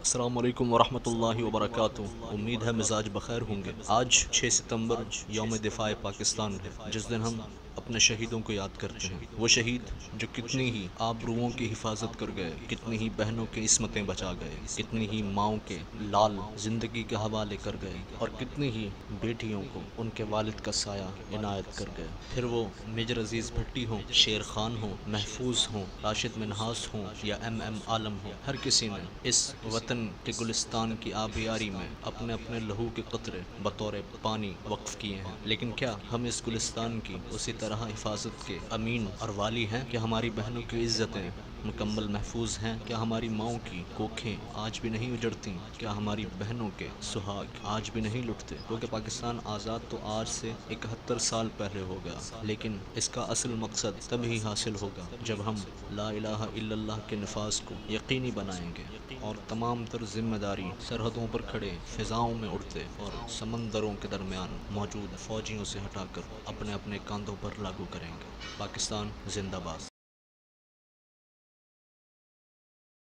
السلام علیکم ورحمۃ اللہ وبرکاتہ۔ امید ہے مزاج بخیر ہوں گے۔ آج 6 ستمبر یوم دفاع پاکستان ہے، جس دن ہم اپنے شہیدوں کو یاد کرتے ہیں۔ وہ شہید جو کتنی ہی آبروؤں کی حفاظت کر گئے، کتنی ہی بہنوں کی عصمتیں بچا گئے، کتنی ہی ماؤں کے لال زندگی کے حوالے کر گئے، اور کتنی ہی بیٹیوں کو ان کے والد کا سایہ عنایت کر گئے۔ پھر وہ میجر عزیز بھٹی ہوں، شیر خان ہوں، محفوظ ہوں، راشد منہاس ہوں یا ایم عالم ہوں، ہر کسی نے اس وطن کے گلستان کی آبیاری میں اپنے اپنے لہو کے قطرے بطور پانی وقف کیے ہیں۔ لیکن کیا ہم اس گلستان کی اسی طرح حفاظت کے امین اور والی ہیں؟ کیا ہماری بہنوں کی عزتیں مکمل محفوظ ہیں؟ کیا ہماری ماؤں کی کوکھیں آج بھی نہیں اجڑتی؟ کیا ہماری بہنوں کے سہاگ آج بھی نہیں لٹتے؟ کیونکہ پاکستان آزاد تو آج سے 71 سال پہلے ہو گیا، لیکن اس کا اصل مقصد تب ہی حاصل ہوگا جب ہم لا الہ الا اللہ کے نفاذ کو یقینی بنائیں گے اور تمام تر ذمہ داری سرحدوں پر کھڑے، فضاؤں میں اڑتے اور سمندروں کے درمیان موجود فوجیوں سے ہٹا کر اپنے اپنے کاندھوں پر لاگو کریں گے۔ پاکستان زندہ باد۔